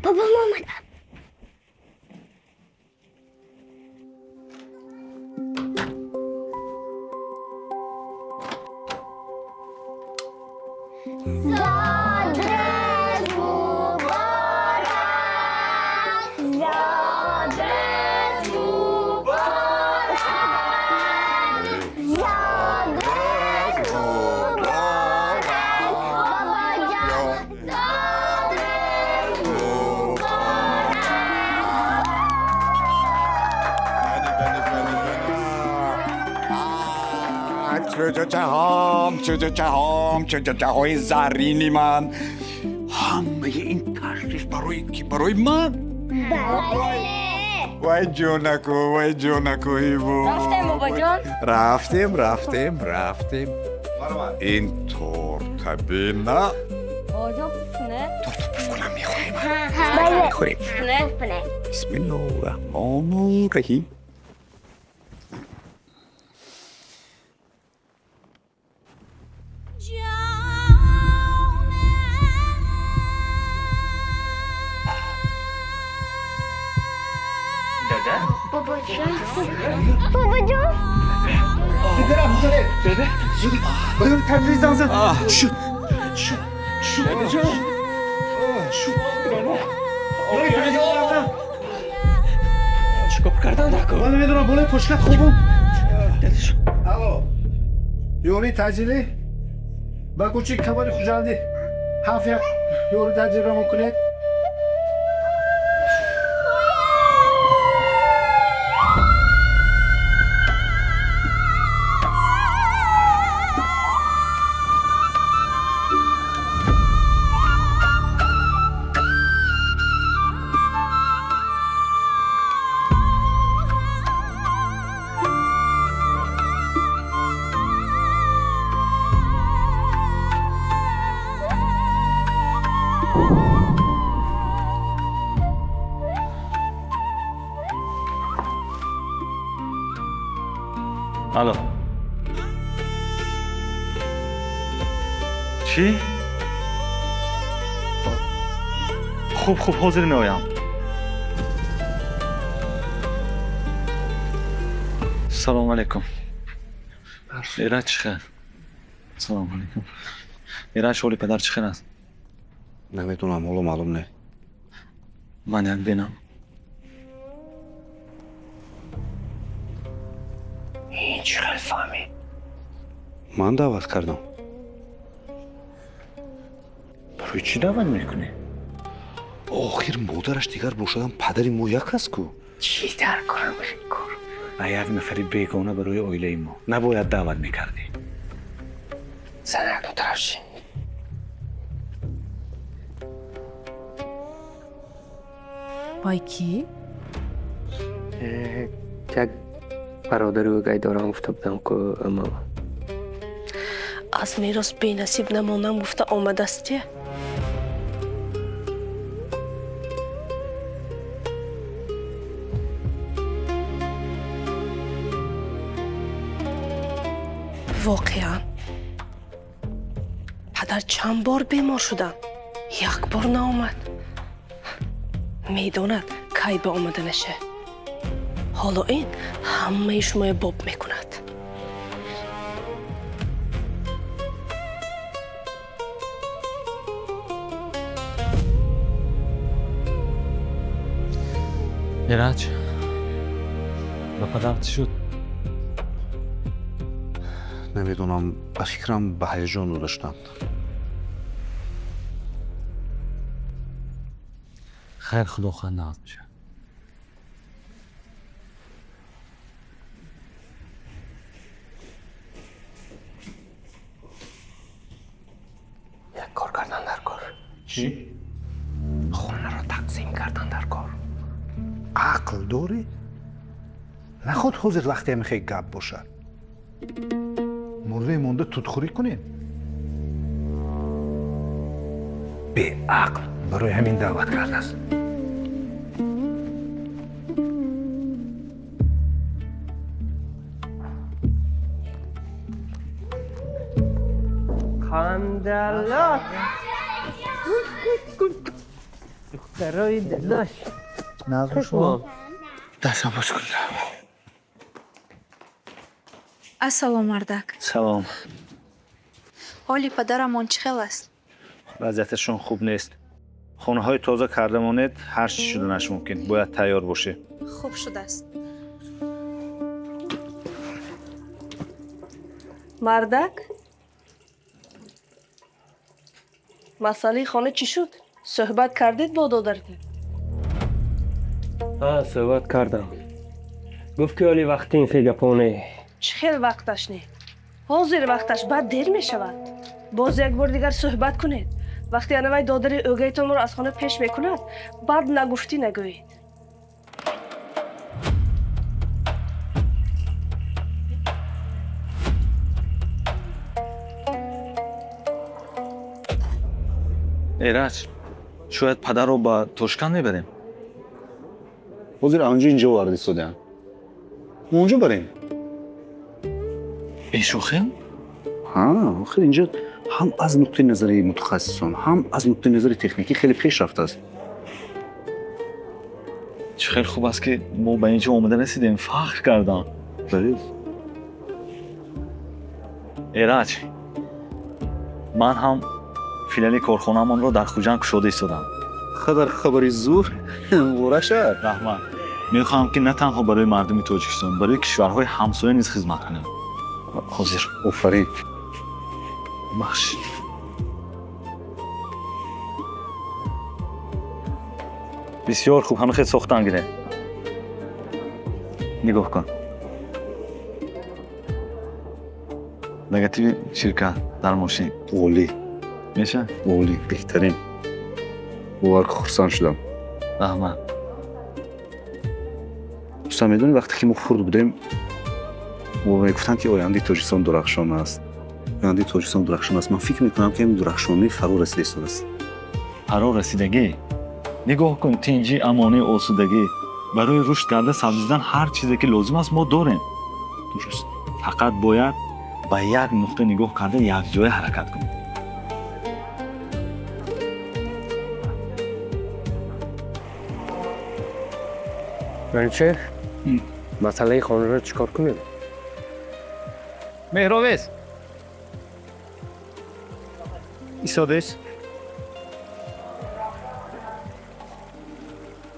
Babam olmadı. Zadres mübarek, Zadres mübarek, Zadres mübarek, babacan, Zadres mübarek. چه زرینی من همه این تشریف برای کی؟ برای من؟ بله. وای جونکو ایبو رفتیم بابا جان. رفتیم این تورت ببین نه بابا جان نه. تورت بکنم میخوریم بله. میخوریم نه. بسم الله الرحمن الرحیم Babacığım. Buyurun terliğinizi چیکار کردن نکن من نمیدونم بالای پشکت خوبم الو یوری تجلی با کوچیک خبری خوشالدی حافظ یوری تجلی را میکنید الو چی؟ خوب حاضر میایم سلام علیکم ایراد چخیر سلام علیکم ایراد شغلی پدر چخیر است نمیدونم حالا معلوم نه من یک بینم این چقدر فهمی من دعوت کردم برای چی دعوت میکنی؟ آخر مادرش دیگر باشدن پدری ما یک است کو چی در کار کار؟ یک نفری بیگانه برای اویله ما نباید دعوت میکردی زن دو طرف شی بای کی؟ یک برادر و گیداران گفته بودم که اما از میراث بی نصیب نمونم گفته آمده است چه؟ واقعا پدر چند بار بیمار شدن یک بار نآمد میداند کی به آمده نشه حالا این همه شما باب میکند ایراد به پدر چی شد؟ نمیدونم به فکرم به هیجان داشتند خیر خدا خواهد نهاد میشه یک کار کردن در کار چی؟ خونه را تقسیم کردن در کار عقل داری؟ نخود حاضر وقتی هم خیلی گپ باشد مرده مونده توتخوری کنیم به عقل برای همین دعوت کرده است خندلا برای دلاش نظر دستم باز کن. ассалом мардак. سلام. ҳоли падарамон чӣ хел аст? وضعیتشون خوب نیست. خونه های تازه کرده ماند هر چی شدنش ممکن. باید تیار باشه. хуб шудааст. мардак масъалаи хона чӣ шуд? суҳбат кардед бо додарка? صحبت کردم گفت که حالی وقتی این خیگپانه чӣ хел вақташ не? ҳозир вақташ баъд дер мешавад. боз як бор дигар суҳбат кунед. вақте анавай додари o'gaytonро аз хона пеш мекунад баъд нагуфтӣ нагӯед. ایرج شاید پدر رو با توشکن میبریم. حاضر آنجا اینجا وارد شدن. اونجا بریم. بیشوخیم؟ ها آخه اینجا هم از نقطه نظر متخصصان هم از نقطه نظر تکنیکی خیلی پیشرفته است. چه خیلی خوب است که ما به اینجا آمده رسیدیم. فخر کردم. بله. ایرج من هم فیلال کارخانه‌مان رو در خوجان گشوده ایستادم. خبری زور ورشه. رحمان میخواهم که نه تنها برای مردم تاجیکستان برای کشورهای همسایه نیز خدمت کنم. حاضر. آفرین. بخش. بسیار خوب همه خیلی ساختن گیره. نگاه کن. نگاتیو شرکت در ماشین. عالی. میشه؟ عالی بهترین. باور خرسان شدم. رحمان. دوستان میدونی وقتی که ما خورد بودیم و میگفتن که آینده تاجیکستان درخشان است. آینده تاجیکستان درخشان است. من فکر میکنم که این درخشانی فرا رسیده است. فرا رسیدگی. نگاه کن تنجی امانه آسودگی. برای رشد کرده سبزیدن هر چیزی که لازم است ما داریم. درست. فقط باید به یک نقطه نگاه کرده یک جای حرکت کنیم. یعنی چه؟ مسئله خانه رو چیکار کنیم؟ مهراویز ایستادش.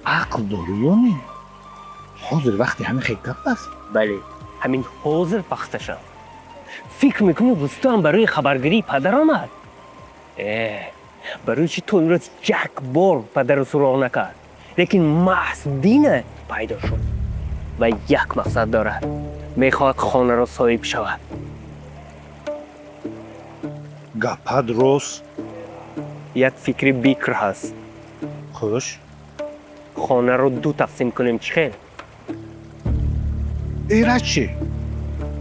عقل داری یا نه؟ حاضر وقتی همین خیلی گپ است. بله همین حاضر وقتشم. فکر میکنی بستان برای خبرگیری پدر آمد؟ برای چی تو امروز یک بار پدر رو سراغ نکرد؟ لیکن محض دینه پیدا شد و یک مقصد دارد. میخواد خانه را صاحب شود. گپت راست. یک فکری بیکر هست. خوش. خانه رو دو تقسیم کنیم چی خیل؟ ایرج چی؟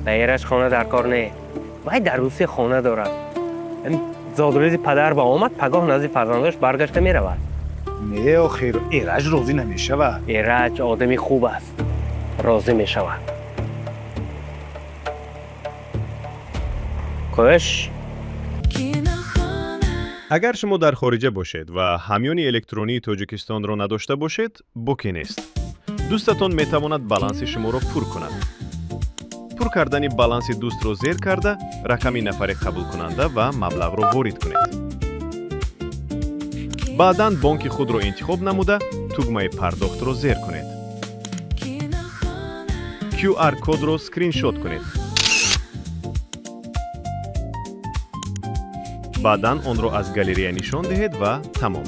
به ایرج خانه در کار نه. وای در روسیه خانه دارد. زادروز پدر با آمد پگاه نزد فرزندش برگشته می رود. نه آخیر ایرج راضی نمیشه و ایرج آدمی خوب است. راضی می شود. کش اگر شما در خارجه باشید و همیان الکترونی تاجیکستان را نداشته باشید، بوکین است. دوستتان میتواند بالانس شما را پر کند. پر کردن بالانس دوست را زیر کرده، رقم نفر قبول کننده و مبلغ را وارد کنید. بعداً بانک خود را انتخاب نموده، توگمه پرداخت را زیر کنید. QR کد را اسکرین شات کنید. بعداً آن را از گالری نشان دهید و تمام.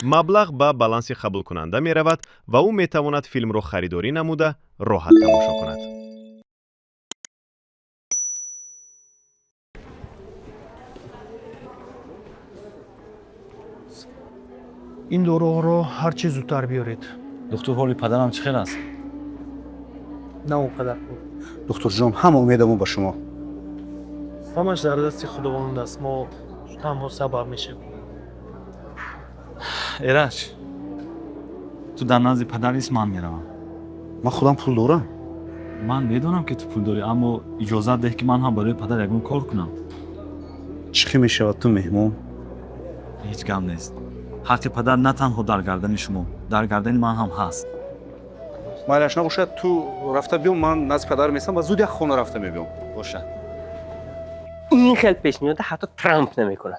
مبلغ به بالانس قبول کننده می رود و او می تواند فیلم را خریداری نموده راحت تماشا کند. این داروها رو هر چه زودتر بیارید. دکتر حالی پدرم چه خیلی است؟ نه اونقدر خوب. دکتر جان هم امیدمون با شما. همش در دست خداوند است. ما تنها سبب میشیم. ایرج تو در نزد پدر ایست من میروم. من خودم پول دارم. من میدونم که تو پول داری اما اجازت ده که من هم برای پدر یکم کار کنم. چی میشود تو مهمون؟ هیچ کم نیست. حق پدر نه تنها در گردن شما، در گردن من هم هست. مالش نباشد تو رفته بیام من نزد پدر میسم و زود یک خونه رفته میبیام. باشه. این خیلی پیش میاد حتی ترامپ نمیکنه.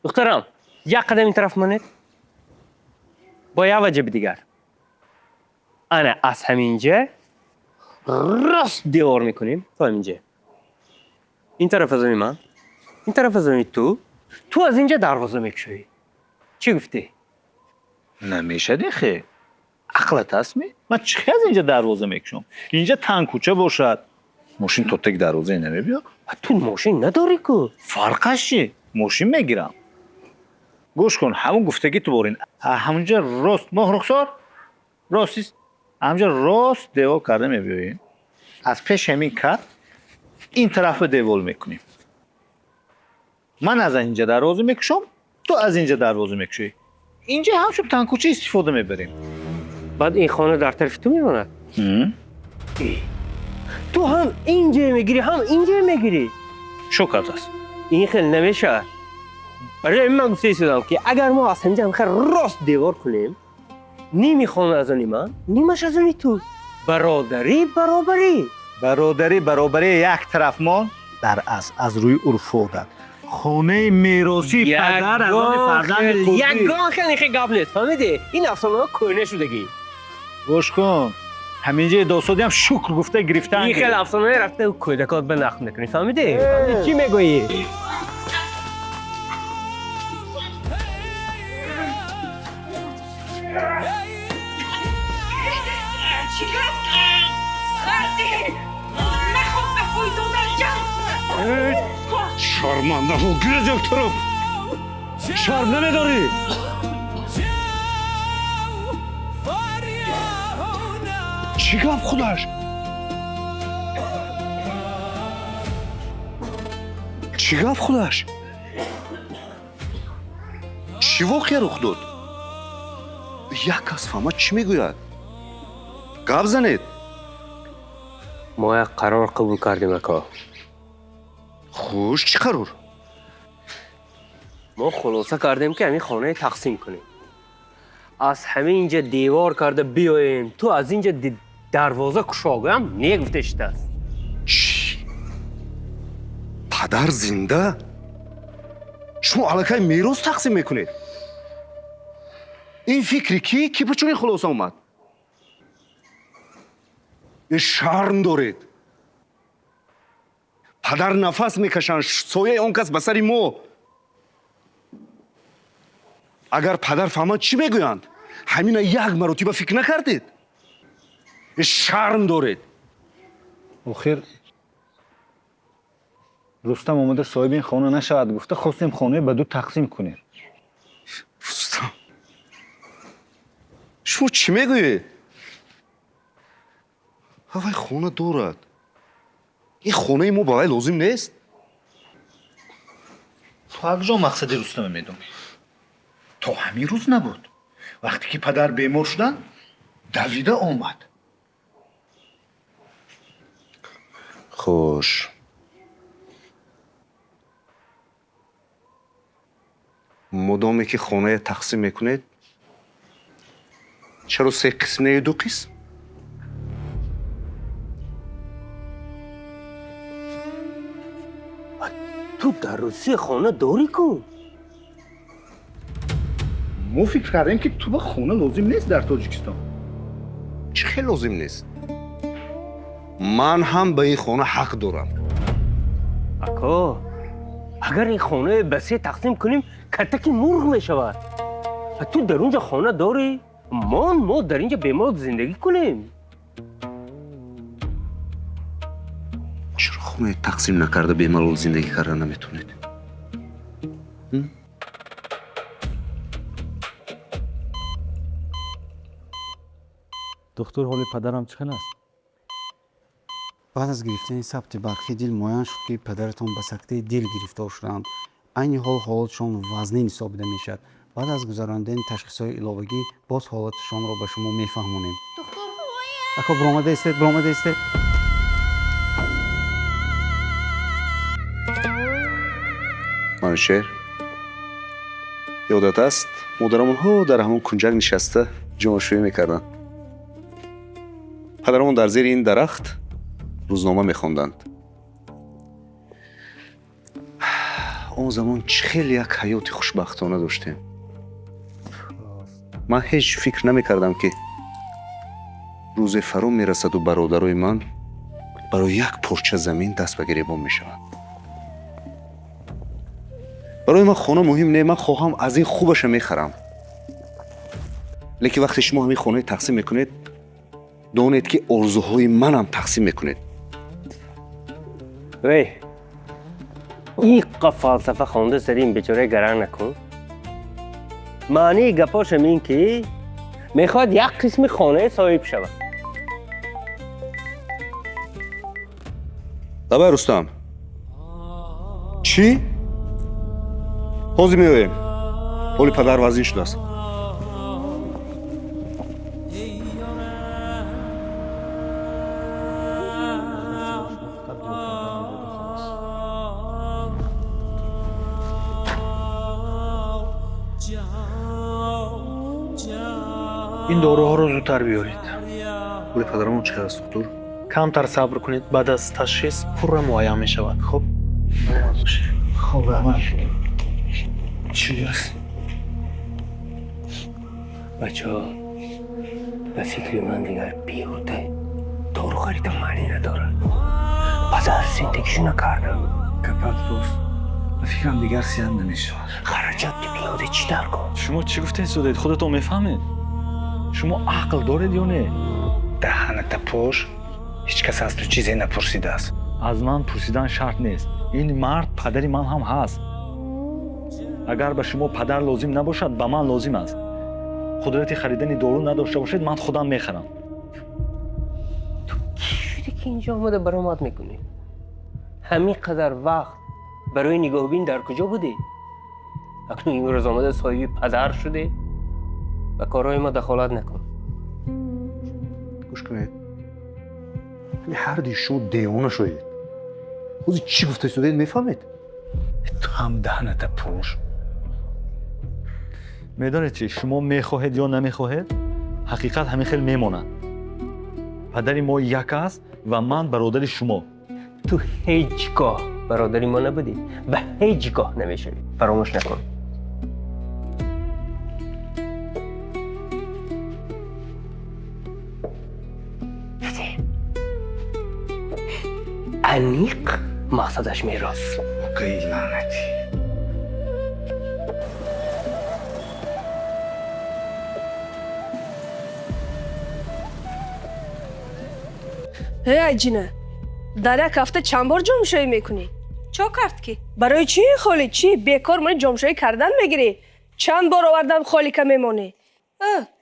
دخترم یک قدم این طرف منید با یه وجه دیگر انا از همینجا راست دیوار میکنیم تا همینجا این طرف از من این طرف از تو از اینجا دروازه میکشوی چی گفتی؟ نمیشه دیگه. عقلت هست من چه از اینجا دروازه میکشم؟ اینجا تنگ کوچه باشد. ماشین تو تک دروازه نمیبیا؟ تو ماشین نداری که فرقش چیه؟ ماشین میگیرم. گوش کن همون گفتگی تو برین. همونجا راست ماه رخسار راستیست. همونجا راست دیوار کرده میبیاییم. از پیش همین کت این طرف دیوار میکنیم. من از اینجا دروازه میکشم تو از اینجا دروازه میکشی. اینجا همشون تنگ کوچه استفاده میبریم. بعد این خانه در طرف تو میماند تو هم اینجا میگیری هم اینجا میگیری شکرت است. این خیلی نمیشه برای این من گفته ایستادم که اگر ما از همینجا خیلی راست دیوار کنیم نیمی خانه از آنی من نیمش از آنی تو برادری برابری یک طرف ما در از روی عرف افتاد. خانه میراثی پدر از آن فرزند یک گاه خیلی گپ نیست فهمیدی این افسانه ها کوینه شدگی گوش کن همینجا داستانی هم شکر گفته گرفتن. این خیلی افسانه رفته و کودکات به نقل نکنی فهمیدی چی میگویی شرمنده و گرز یک طرف شرم نمیداری؟ چی گفت خودش؟ چی گفت خودش؟ چی واقعی رخ داد؟ یک کس فهمد چی میگوید؟ گپ زنید. ما یک قرار قبول کردیم اکا خوش چی قرار؟ ما خلاصه کردیم که همین خانه تقسیم کنیم از همه اینجا دیوار کرده بیاییم تو از اینجا دروازه کشاگویم نگفته شده است چی؟ پدر زنده؟ شما علاقه میراث تقسیم میکنید؟ این فکری کی به چون این خلاصه اومد؟ یه شرم دارید. پدر نفس میکشن سایه اون کس بسری ما. اگر پدر فهمد چی میگویند؟ همین یک مرتبه فکر نکردید؟ یه شرم دارید. آخر رستم اومده صاحب این خانه نشود گفته خواستیم خانه به دو تقسیم کنیم. رستم شما چی میگویید؟ هوای خانه دارد. این خانه ما برای لازم نیست؟ تو اگجا مقصد رستم میدونی؟ تا همین روز نبود. وقتی که پدر بیمار شدن دویده آمد. خوش. مدامی که خانه تقسیم میکنید چرا 3 قسم نه 2 قسم؟ تو در روسی خانه داری کن ما فکر کردیم که تو به خانه لازم نیست در تاجیکستان. چه خیلی لازم نیست؟ من هم به این خانه حق دارم. اکا اگر این خانه به 3 تقسیم کنیم کتکی مرغ میشود تو در اونجا خانه داری ما در اینجا بیمار زندگی کنیم. چرا خانه تقسیم نکرده بیمالول زندگی کردن نمیتونید؟ دکتر حال پدرم چند است؟ بعد از گرفتن ثبت برخی دل معین شد که پدرتان به سکته دل گرفتار شدند. عین حال حالتشان وزنی حسابیده میشد. بعد از گذراندن تشخیص‌های علاوگی باز حالتشان را به شما میفهمانیم. دکتر اکا برآمده استید منوچهر یادت است مادرمون ها در همون کنجک نشسته جمع‌شویی میکردن. پدرمون در زیر این درخت روزنامه میخوندند. اون زمان خیلی یک حیات خوشبختانه داشتیم. من هیچ فکر نمیکردم که روز فرو میرسد و برادرای من برای یک پرچه زمین دست به گریبان میشوند. برای من خانه مهم نه، من خواهم از این خوبش میخرم. لیکن وقتی شما همین خانه تقسیم میکنید دانید که آرزوهای منم تقسیم میکنید. وی این فلسفه خونده سر این بیچاره گران نکن. معنی گپاش این که میخواد یک قسم خانه صاحب شود. دابا رستم چی؟ حاضر میایم. حالی پدر وزین شده است. این داروها رو زودتر بیارید. حالی پدرمون چه است دکتر؟ کمتر صبر کنید، بعد از تشخیص پر معاین می شود. خب خب احمد چی است؟ بچه ها به فکر من دیگر بیهوده دارو خریدم معنی نداره. پدر زندگیشو نکردم. کپت دوست فکرم دیگر سیان نمیشه. خرجات بیهوده چی در کن؟ شما چی گفته سودید؟ خودتون میفهمید؟ شما عقل دارید یا نه؟ دهنت پوش هیچ کس از تو چیزی نپرسیده است. از من پرسیدن شرط نیست. این مرد پدری من هم هست. اگر به شما پدر لازم نباشد به من لازم است. قدرت خریدن دارو نداشته باشید من خودم میخرم. تو کی شدی که اینجا آمده برآمد میکنی؟ همین قدر وقت برای نگاه بین در کجا بودی؟ اکنون این روز آمده صاحب پدر شده و کارهای ما دخالت نکن. گوش کنید. هر دی شما دیوانه شدید. خودی چی گفته سودید میفهمید؟ تو هم دهنت پوش. میدانید چی؟ شما میخواهید یا نمیخواهید حقیقت همین خیلی میماند. پدری ما یک است و من برادر شما. تو هیچگاه برادری ما نبودی و هیچگاه نمیشوی. فراموش نکن. انیق مقصدش میراث. ای لعنتی. هی عجینه در یک هفته چند بار جمع‌شویی میکنی؟ چه کرد کی؟ برای چی خالی؟ چی بیکار من جمع‌شویی کردن میگیری؟ چند بار آوردم خالی که میمونی؟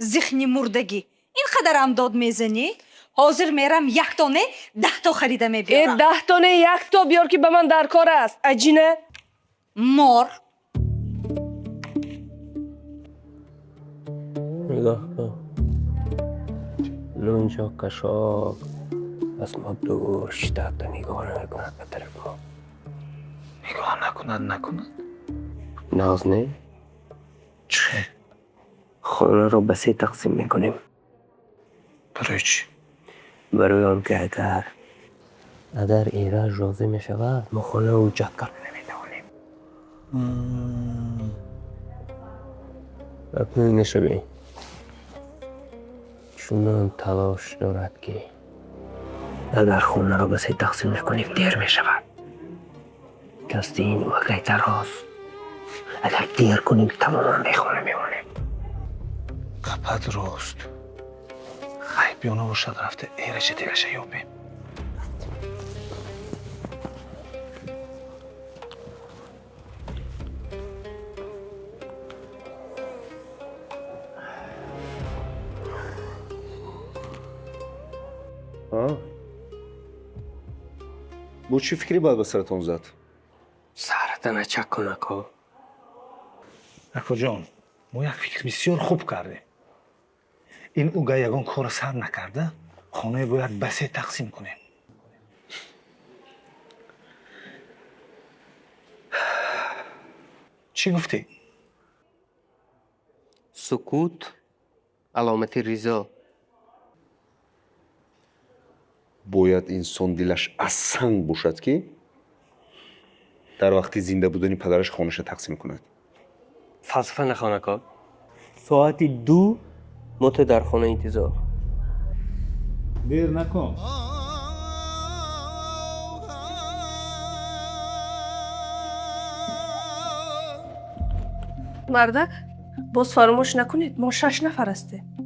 ذهنی مردگی اینقدر هم داد میزنی؟ حاضر میرم یک تا نه 10 تا خریده میبیارم. این 10 تا نه 1 تا بیار که به من در کار است. عجینه مار نگاه کن. لونجا کشاک از ما دور شدت نگاه نکند به طرف ما. نگاه نکند. ناز نه؟ چه؟ خانه را به 3 تقسیم میکنیم. برای چی؟ برای آن که اگر ایرج راضی میشود ما خانه رو ایجاد کردن نمیتوانیم. اکنون نشوی. چونان تلاش دارد که اگر خونه را به 3 تقسیم کنیم دیر میشود. کستی این وقتی تراز اگر دیر کنیم تماما به خانه میمانیم. گپت راست. خیبیانه باشد رفته ایرج دیگه یابیم. بو چی فکری باید به سرتون زد؟ سرت نچک کن اکو. اکو جان ما یک فکر بسیار خوب کرده. این اوگه یگان کار سر نکرده خانه باید به 3 تقسیم کنیم. چی گفتی؟ سکوت علامت رضا. бояд инсон дилаш аз санг бошад ки дар вақти зинда будани падараш хонаша тақсим кунад. فلسفه نخوانه کار. ساعت 2 مت در خانه انتظار. دیر نکن. مرده باز فراموش نکنید ما 6 نفر هستیم.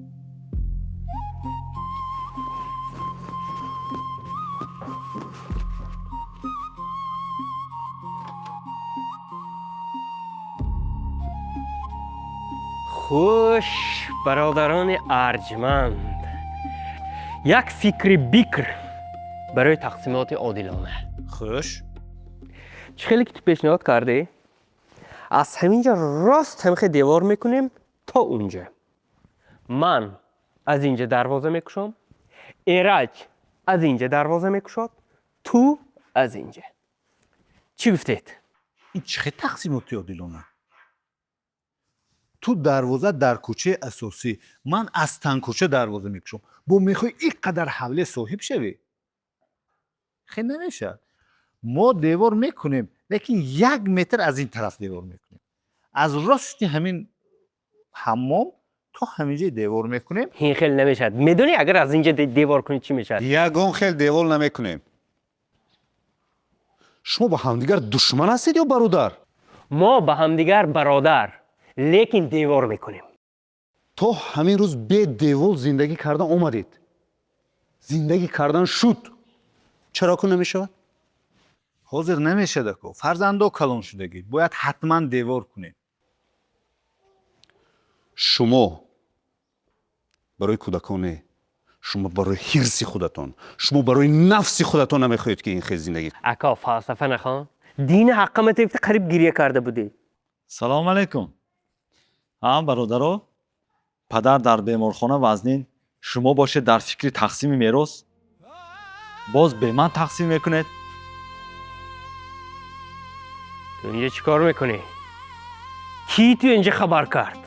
خوش برادران ارجمند، یک فکر بیکر برای تقسیمات عادلانه. خوش. خیلی که تو پیشنهاد کرده از همینجا راست همخه دیوار میکنیم تا اونجا. من از اینجا دروازه میکشم، ایرج از اینجا دروازه میکشد، تو از اینجا. چی گفتید؟ این چه تقسیماتی عادلانه؟ تو دروازه در کوچه اساسی، من از تن کوچه دروازه میکشم. با میخوای اینقدر حوله صاحب شوی؟ خیلی نمیشه. ما دیوار میکنیم لیکن 1 متر از این طرف دیوار میکنیم. از راست همین حمام تا همینجا دیوار میکنیم. این خیلی نمیشه. میدونی اگر از اینجا دیوار کنی چی میشه؟ یگان خیلی دیوار نمیکنیم. شما با همدیگر دشمن هستید یا برادر؟ ما با همدیگر برادر، لیکن دیوار میکنیم. تو همین روز به دیوار زندگی کردن اومدید. زندگی کردن شد. چرا که نمیشود؟ حاضر نمیشه دکو. فرزندو کلان شدگی. باید حتما دیوار کنیم. شما برای کودکان نه، شما برای حرص خودتان، شما برای نفس خودتان نمیخواید که این خیلی زندگی. اکا فلسفه نخوان. دین حقمت ایفت قریب گریه کرده بودی. سلام علیکم. برادرها، پدر در بیمارخانه وزنین، شما باشه در فکر تقسیم میراث باز به من تقسیم میکنید. تو اینجا چی کار میکنی؟ کی تو اینجا خبر کرد؟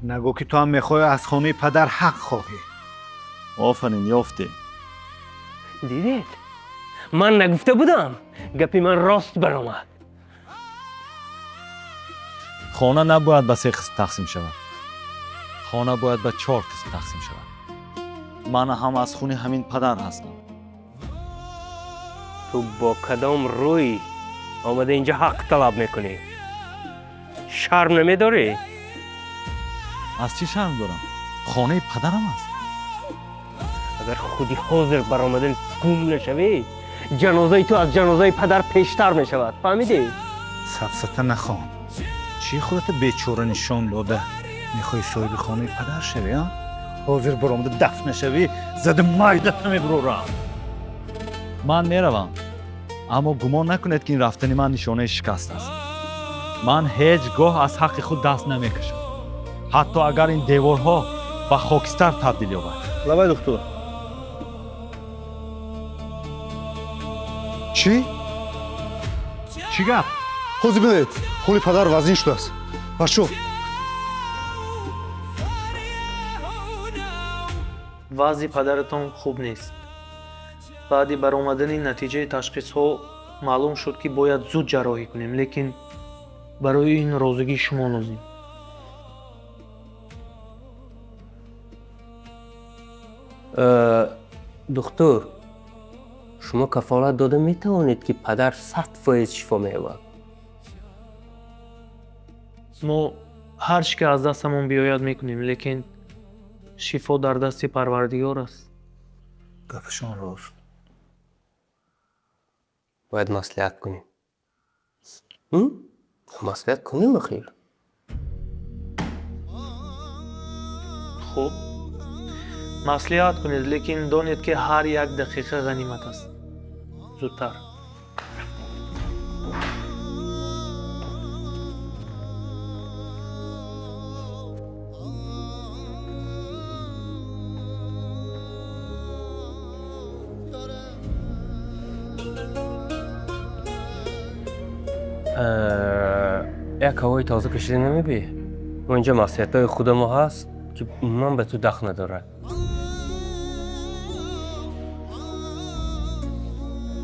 نگو که تو هم میخوای از خانه پدر حق خواهی. آفرین یافته. دیدید؟ من نگفته بودم. گپی من راست برآمد. خانه نباید به 3 قسم تقسیم شود. خانه باید به 4 قسم تقسیم شود. من هم از خونه همین پدر هستم. تو با کدام روی آمده اینجا حق طلب میکنی؟ شرم نمیداری؟ از چی شرم دارم؟ خانه پدرم است. اگر خودی حاضر برآمدن گم نشوی، جنازه تو از جنازه پدر پیشتر میشود. فهمیدی؟ سفسطه نخوان. چی خودت بیچاره نشان داده؟ میخوای صاحب خانه پدر شوی ها؟ حاضر برآمده دفن شوی، زده مایدت میبرورم. من میروم، اما گمان نکنید که این رفتن من نشانه شکست است. من هیچگاه از حق خود دست نمیکشم، حتی اگر این دیوارها به خاکستر تبدیل یابد. لبای دکتر. چی؟ چی گپ؟ حوضی بدهید. خونه پدر وزین شده است. بچو. وضع پدرتان خوب نیست. بعد برآمدن نتیجه تشخیص ها معلوم شد که باید زود جراحی کنیم، لیکن برای این رازگی شما لازم. دکتر، شما کفالت داده میتوانید که پدر 100% شفا می‌یابد؟ ما هر چی که از دستمون بیاید میکنیم، لیکن شفا در دست پروردگار است. گپشان راست. باید مصلحت کنیم. مصلحت کنیم بخیر. خوب، مصلحت کنید، لیکن دانید که هر 1 دقیقه غنیمت است. زودتر. یک هوای تازه کشیده نمیبی؟ اونجا مسئولیت های خود ما هست که من به تو دخل نداره.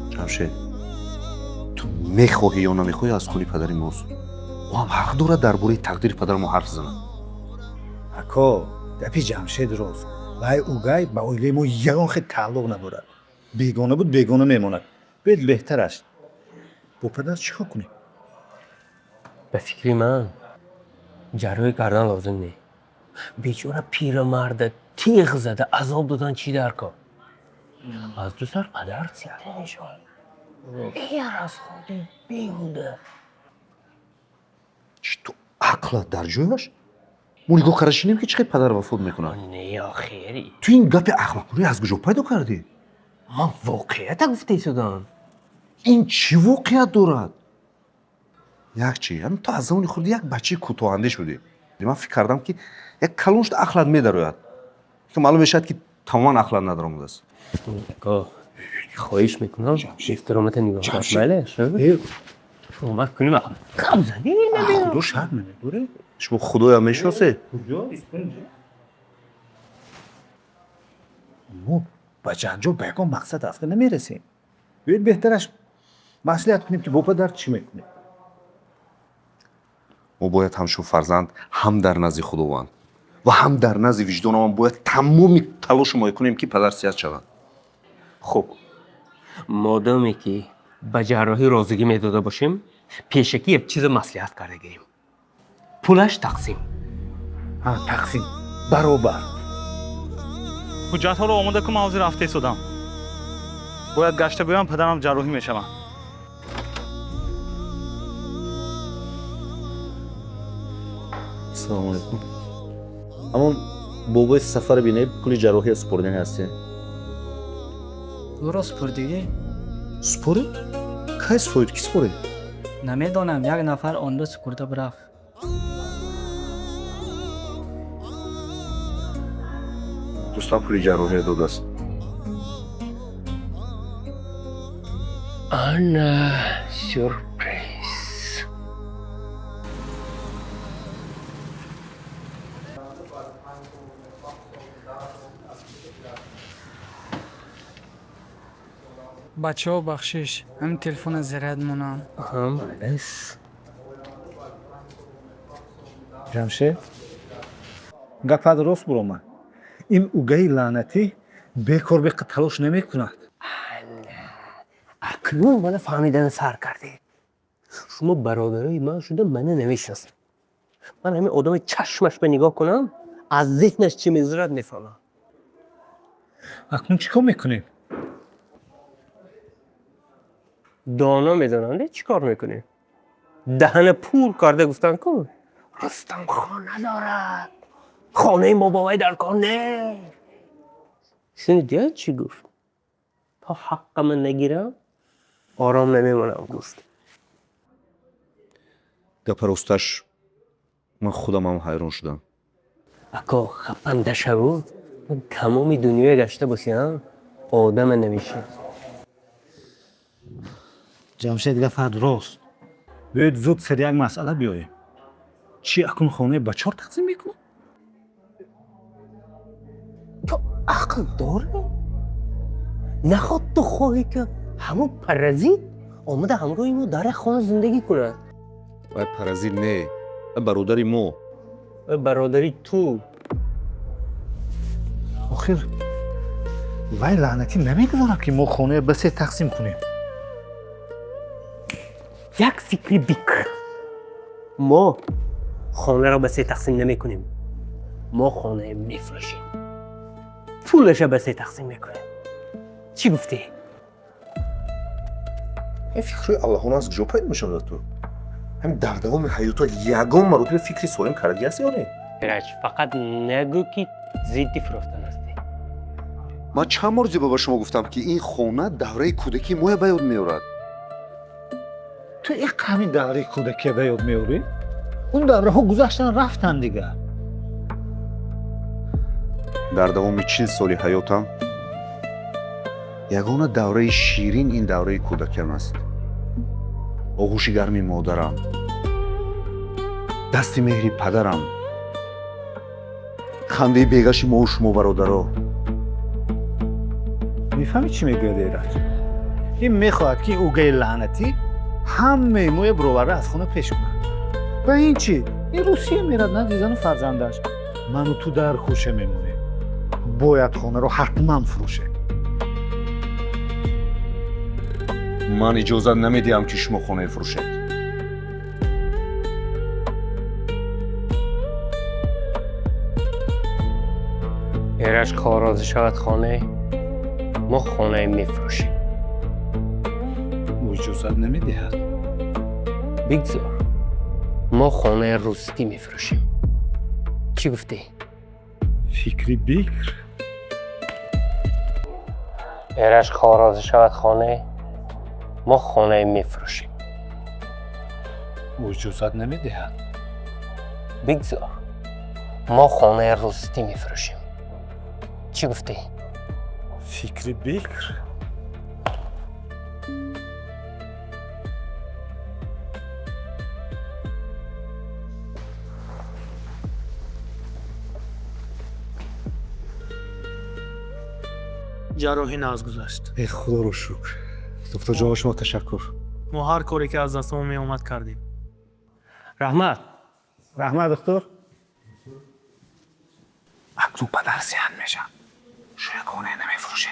جمشید تو میخواهی یا نمیخواهی از خونی پدری ماست و هم حق داره درباره تقدیر پدر ما حرف زنه. اکا دپی جمشید راست وای اوگای با اویلی ما یگان خیلی تعلق ندارد بیگانه بود بیگانه میماند باید بهتر است با پدر چیکار کنیم؟ به فکری من جراحی کردن لازم نیست. بیچاره پیرمرد تیغ زده عذاب دادن چی در کار؟ از دو سر پدر سیاره نشان بیر از خودی بیهوده. چی تو عقلت در جایش؟ ما نگاه کرده شنیم که چقدر پدر وفات میکنن. نه آخری تو این گپ احمقوری از کجا پیدا کردی؟ من واقعیت گفته شدم. این چی واقعیت دارد؟ یک چی؟ همین تو از زمان خود یک بچه کوتاهنده شدی. من فکر کردم که یک کلونشت عقلت میدروید که معلوم میشد که تماما عقلت ندارم است. خواهش میکنم احترامت نگاه کنم. بله شد اومد کنیم کم زنی نبیم. خدا شرم نمیبره؟ شما خدای هم میشناسه؟ ما با جنجال به یکان مقصد اصلا نمیرسیم باید بهترش مسئولیت کنیم که با پدر چی میکنیم. ما باید همشون فرزند هم در نزد خداوند و هم در نزد وجدان من باید تمام تلاش ما کنیم که پدر صحت شود. خب مادامی که به جراحی رازگی میداده باشیم پیشکی یک چیز مصلحت کرده گیریم. پولش تقسیم. ها تقسیم برابر. حجت ها رو آماده کنم حاضر رفته شدم. باید گشته بیام پدرم جراحی میشم. سلام علیکم. اما بابای سفر بینه پولی جراحی سپردنی هستی؟ او را سپردگی؟ سپرد؟ کی سپرد؟ کی سپرد؟ نمیدانم یک نفر آن را سپرده برفت. دوستان پولی جراحی داده است. آنا سورپریز. بچه ها بخشش همین تلفن زرد مونم. بس جمشید گپ درست برو من این اوگای لعنتی بیکار بیق تلاش نمیکند. اکنون من فهمیدن سر کرده. شما برادرای من شده من نمیشناسم. من همین آدم چشمش به نگاه کنم از ذهنش چی میذارد نفهمم. اکنون چیکار میکنیم؟ دانا میداننده چی کار میکنی؟ دهن پول کرده گفتن کن رستم خانه دارد خانه ما بابای در کار نه. شنیدی چی گفت؟ تا حق من نگیرم آرام نمیمونم گفت. گپ راستش من خودم هم حیران شدم. اکا خپنده شو تمامی دنیا گشته باشیم آدم نمیشه. جمشید گپ درست. باید زود سر یک مسئله بیاییم. چی اکنون خانه بچه ها تقسیم میکنم؟ تو عقل داره؟ نخواد تو خواهی که همون پرزید آمده همراه ما در خانه زندگی کنه. وای پرزید نه برادری ما. برادری تو. آخر وای لعنتی نمیگذارم که ما خانه به سه تقسیم کنیم. یک فکری بکر. ما خانه را به سه تقسیم نمی کنیم. ما خانه میفروشیم. پولش را به سه تقسیم میکنیم. چی گفتی؟ این فکری اللهانه از کجا پیدا میشه تو؟ همین در دوام حیاتا یگان مراتب فکری سالم کردی هستی یا نه؟ ایرج فقط نگو که ضدی فروختن هستی. من چند بار به شما گفتم که این خانه دوره کودکی ما به یاد میارد. تو این همین دوره کودکی به یاد میاری؟ اون دوره ها گذشتن رفتن دیگه. در دوام 40 سالی حیاتم یگانه دوره شیرین این دوره کودکیم است. آغوش گرمی مادرم، дасти меҳри падарам, хандаи бегаши мову шумо бародаро. میفهمی چی میگه دیرج؟ این میخواد که اوگه لعنتی همه موی بروبره از خونه پیش کنه. و این چی؟ این روسیه میرد نه دیزن فرزندش. منو تو در خوشه میمونه. باید خونه رو حتما فروشه. من اجازت نمیدیم که شما خونه فروشید. ایرش خاراز شود خانه ما خانه میفروشیم. اجازت نمیدهد. بگذار ما خانه روستی میفروشیم. چی گفتی؟ فکری بکر. ایرش خاراز شود خانه ما خانه میفروشیم. اجازت نمیدهد. بگذار ما خانه روستی میفروشیم. چی گفتی؟ فکری بکر. جراحی ناز گذشت. ای خدا رو شکر. دکتر جان شما تشکر. ما هر کاری که از دستمون می اومد کردیم. رحمت دکتر. تو پدر سیان میشم. شاید خونه نمیفروشه.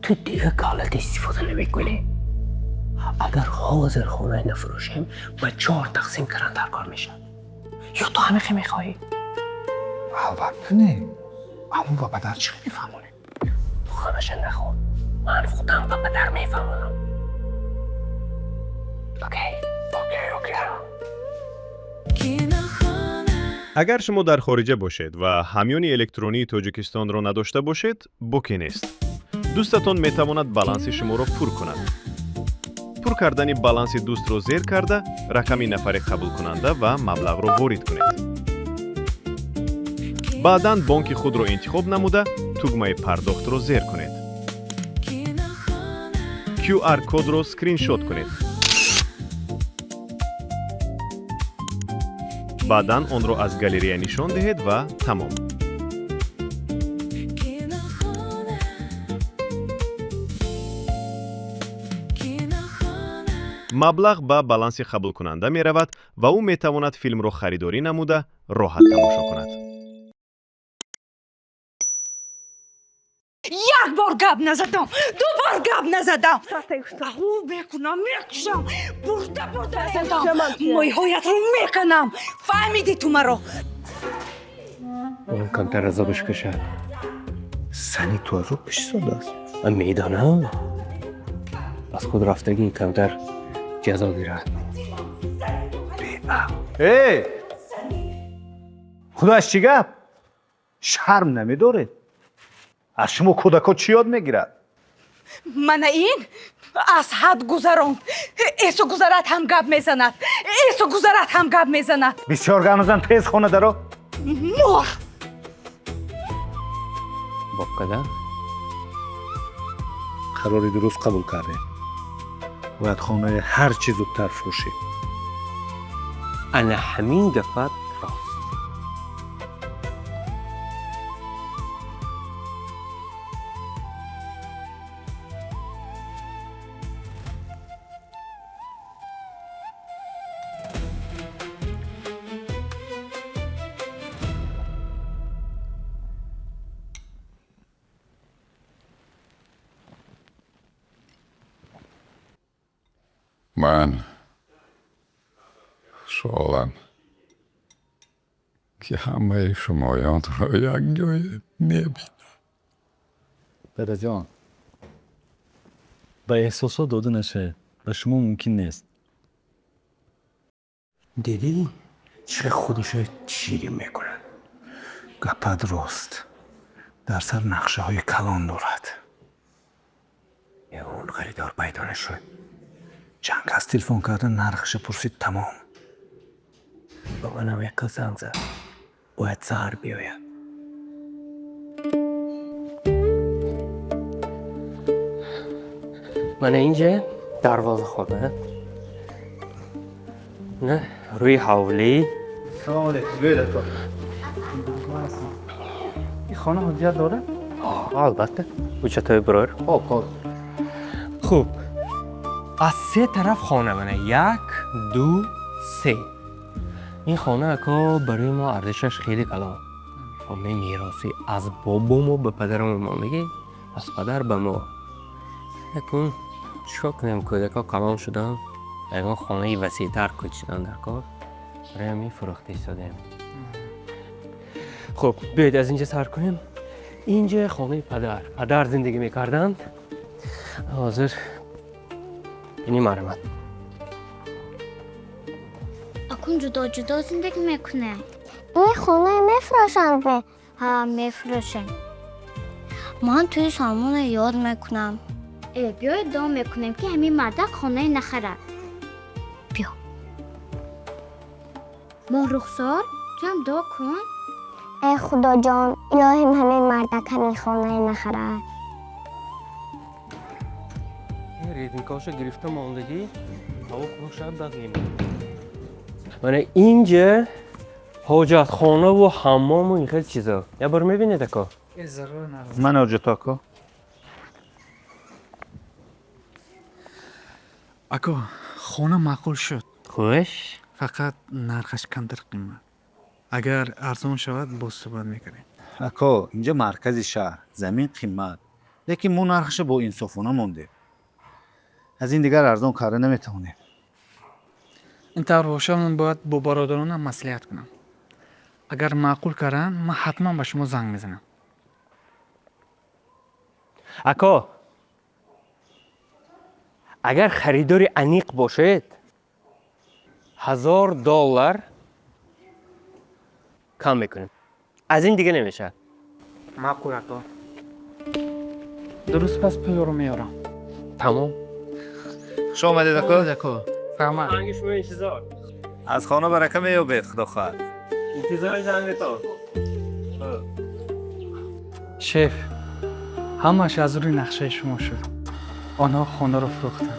تو دیگه کالت استفاده نمیکنی. اگر حاضر خانه نفروشیم و 4 تقسیم کردن در کار میشه. یا تو همه خی میخوایی؟ البته نه. اما با پدر چی میفهمونه؟ تو همش نخون. من خودم با پدر میفهمونم. اوکی. اگر شما در خارجه باشید و همیون الکترونی تاجیکستان را نداشته باشید، بوکی نیست. دوستتان میتواند بالانس شما را پر کند. پر کردن بالانس دوست را زیر کرده، رقم نفر قبول کننده و مبلغ را وارد کنید. بعداً بانک خود را انتخاب نموده، توگمه پرداخت را زیر کنید. QR کد را اسکرین شات کنید. بعداً آن را از گالری نشان دهید و تمام. مبلغ به بالانس قبول کننده می رود و او می تواند فیلم را خریداری نموده راحت تماشا کند. یک بار گپ نزدم، 2 بار گپ نزدم. خوب میکنم، میکشم، برده زدم، مایهایت رو میکنم. فهمیدی تو مرا؟ اون کمتر عذابش کشد. سنی تو از او پیش ساده است. من میدانم. از خود رفتگی این کمتر جزا گیرد. ای! خدا از چی گپ؟ شرم نمیداره. از شما کودکا چی یاد میگیرد؟ من این از حد گذران. ایسو گذرت هم گپ میزند. ایسو گذرت هم گپ میزند. بسیار گنوزن تیز خونه درو. مور. با قدر قراری درست قبول کرده. باید خانه هر چی زودتر فروشی. انا همین دفعه راست. من شغلم که همه شمایان را یک جای میبینم. پدر جان به احساسات داده نشه. به شما ممکن نیست. دیدی؟ چه خودش چیری میکنن. گپت راست. در سر نقشه های کلان دارد. اون خریدار پیدا نشد. جنگ از تلفن کردن نرخش پرسید تمام. با منم یک زنگ زد. باید سهر بیاید. من اینجا دروازه خونه. نه روی حولی. سلام علیکم. بیاید تو. این خانه حجیت داره؟ البته. او چطوری برار؟ خوب. خوب. از سه طرف خانه منه. 1 2 3. این خانه اکا برای ما ارزشش خیلی کلان. خانه میراثی از بابامو به پدرم ما میگه، از پدر به ما. نکن چیکار کنیم کودکا کلان شدن، اگه خانه وسیع‌تر کشیدن در کار، برای همین فروخته ایستادیم. خب بیاید از اینجا سر کنیم. اینجا خانه پدر زندگی میکردن. حاضر اینی مرمت. اکن جدا زندگی میکنه. این خونه میفروشن به؟ ها میفروشن. من توی سامون یاد میکنم. بیا ادعا میکنیم که همین مردک خانه نخره. بیا. ما رخسار تو هم دعا کن. ای خدا جان، الهیم همین مردک همین خانه نخره. ریدینکاشو گرفته ماندگی هوا خوش شد بقیه من اینجا حاجت خانه و حمام و این خیلی چیزا یه بار میبینید اکا؟ ضرور نرو. من حجت اکا. اکا خونه معقول شد. خوش؟ فقط نرخش کمتر قیمت. اگر ارزان شود باز صحبت میکنیم. اکا اینجا مرکز شهر، زمین قیمت. لیکن مو نرخش با انصافانه مونده. از این دیگر ارزان کاره نمیتونیم. این طور باشه من باید با برادرانم مصلحت کنم. اگر معقول کردن من حتما به شما زنگ میزنم. اکا اگر خریداری انیق باشید $1000 کم میکنیم. از این دیگه نمیشه. معقول اکا. درست پس پول رو میارم. تمام. خوش آمدید اکا. فهمم. زنگ شما انتظار. از خانه برکه میابید خدا خواهد. انتظار زنگ تو. شف همش از روی نقشه شما شد. آنها خانه رو فروختن.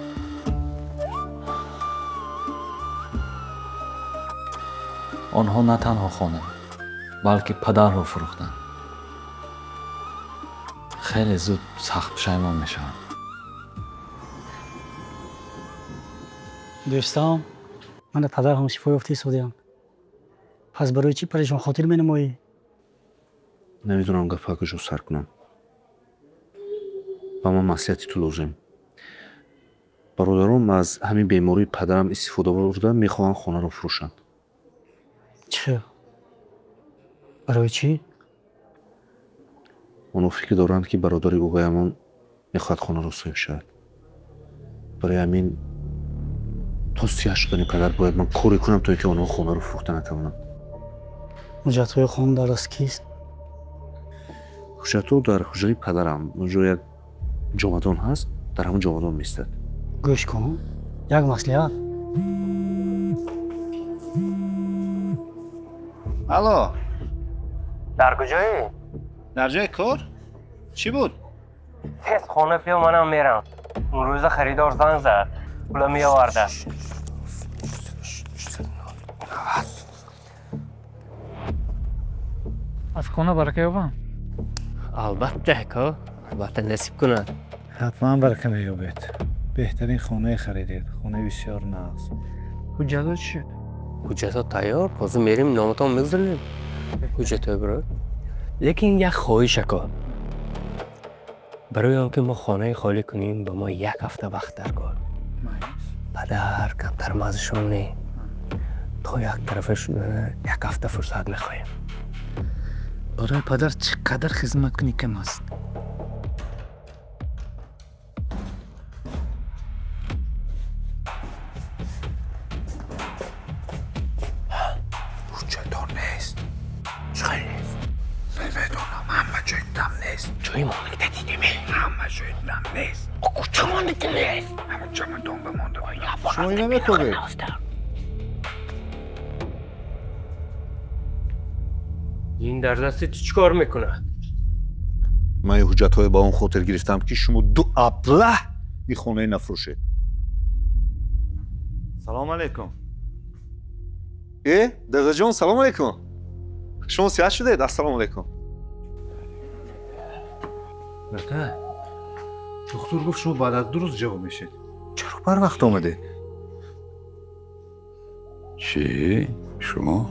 آنها نه تنها خانه بلکه پدر رو فروختن. خیلی زود سخت پشیمان میشن. دوستان من پدر هم شفای افتی سودیم. پس برای چی پریشان خاطر می نمایی؟ نمیدونم گفاکشو سر کنم. با من مسئولیتی تو لازم. برادرم از همین بیماری پدرم استفاده برده میخوان خانه رو فروشن. چه؟ برای چی؟ اونو فکر دارند که برادری بگویمون میخواد خانه رو صاحب شد. برای همین توصیه شدن پدر باید من کاری کنم تا اینکه اونها خانه رو فروخته نتوانم. حجت‌های خانه در از کیست؟ حجت‌ها در حجره پدرم. اونجا یک جامدان هست، در همون جامدان میستد. گوش کن. یک مصلحت. الو. در کجایی؟ در جای کار؟ چی بود؟ تست خانه پیا منم میرم. اون روز خریدار زنگ زد. پولا می آورده. از خانه برکه یابم؟ البته که البته نصیب کنه. حتما برکه میابید. بهترین خانه خریدید. خانه بسیار ناز. حجت چی شد؟ حجت تیار پس میریم نامتان میگذاریم. حجت برای لیکن یک خواهش کن. برای آنکه ما خانه خالی کنیم با ما 1 هفته وقت در کار. پدر کمتر مازشون نی. تا یک طرفش 1 هفته فرصت میخوایم. برای پدر چقدر خدمت کنی کم است. چطور نیست؟ چخیلی نیست؟ نمیدونم همه جای دم نیست. جای ما نکته دیدیمه. همه جای دم نیست. کجا ما نکته نیست؟ همه جا من دنبه مانده بودم. شما اینو بکنید. این در دست تو چیکار میکنه؟ من یه حجت‌های با اون خاطر گرفتم که شما 2 ابله این خانه نفروشید. سلام علیکم. دادا سلام علیکم. شما سیاحت شده؟ السلام علیکم. برادر دکتر گفت شما بعد از 2 روز جواب میشید. چرا بر وقت آمده؟ چی؟ شما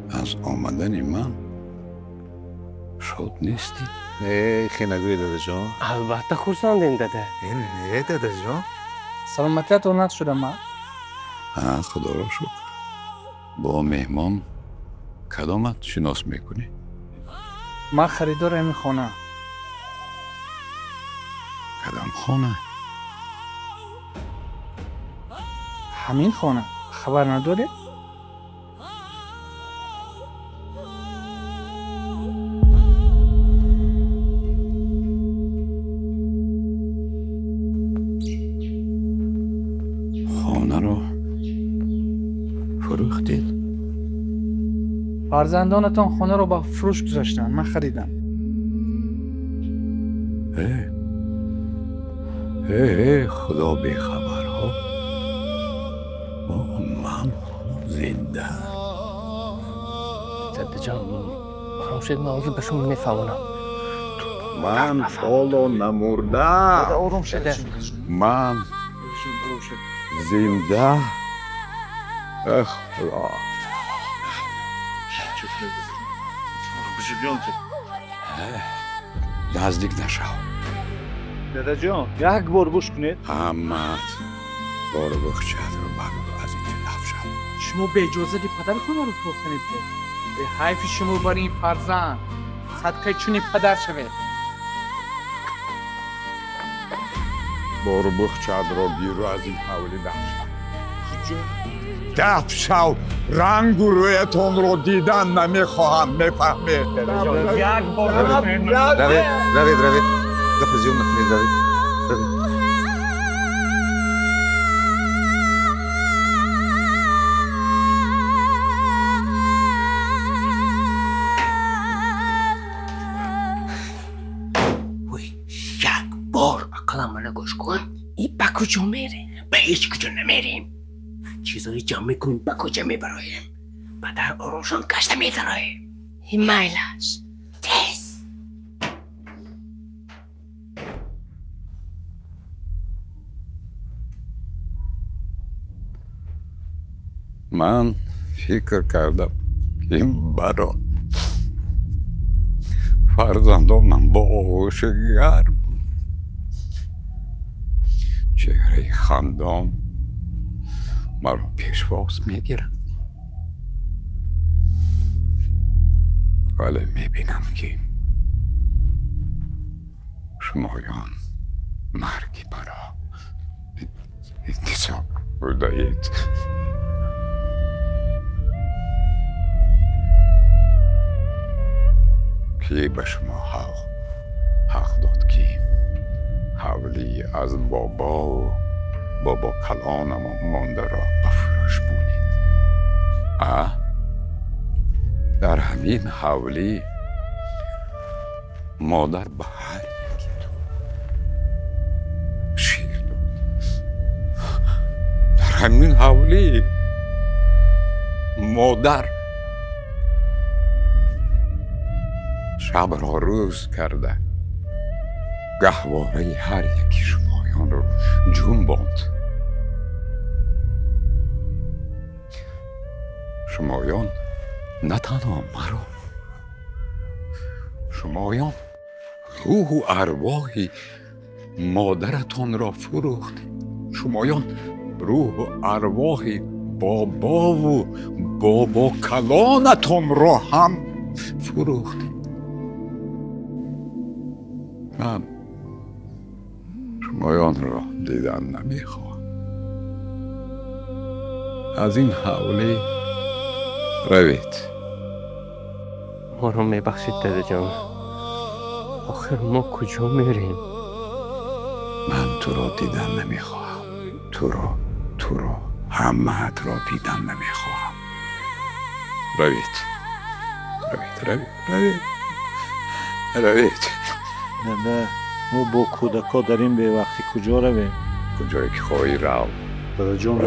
از آمدن من شاد نیستی؟ نه خیلی نگوی دادا جان. البته خورسندیم داده. نه دادا جان. سلامتیتون نقص شده ما. خدا را شکر. با مهمان کدامت شناس میکنی؟ ما خریدار این خانه. کدام خانه؟ همین خانه. خبر نداری؟ خانه رو فروختید؟ فرزندانتان خانه رو با فروش گذاشتن. من خریدم. خدا بیخبر ها. من زنده. داده جان خاموشید موضوع به شما میفهمونم. من حالا نمردم. آروم شده. من زنده. خدا. نزدیک نشو. دادا جان یک بار گوش کنید. همت بار بخچت رو بگو از این تلف شد. شما به اجازه دی پدر خونه رو فروختنید. به حیف شما بر این فرزند صدقه چونی پدر شوید. بار بخچت رو بیرو از این حولی دفع شو. رنگ و رویتون رو دیدن نمیخواهم. میفهمید؟ یک بار روید گفزیون نکنید. روید یک بار عقلم منو گوش کن. این به کجا میریم؟ به هیچ کجا نمیریم. چیزایی جمع میکنیم به کجا میبرایم. پدر روشن کشته میدرایم. این مایل است. تیز. من فکر کردم که این بران فرزندانم با آغوش گرم چهره خندان مرا پیشواز میگیرن، ولی میبینم که شمایان مرگی مرا انتصاب بودید. که به شما حق داد که حولی از بابا و بابا کلانم و مانده را بفروش بودید. در همین حولی مادر به هر یکی شیر داد. در همین حولی مادر شب را روز کرده گهواره هر یکی شمایان رو جون باند. شمایان نه تنها مرا، شمایان روح و ارواح مادرتان را فروخت. شمایان روح و ارواح بابا و بابا کلانتان را هم فروخت. من شمایان را دیدن نمیخواهم. از این حولی روید. ما رو میبخشید داده جان. آخر ما کجا میریم؟ من تو را دیدن نمیخواهم. تو را همت را دیدن نمیخواهم. روید. نه ما با کودکا در این به وقتی کجا رویم؟ کجایی که خواهی رو. دادا جان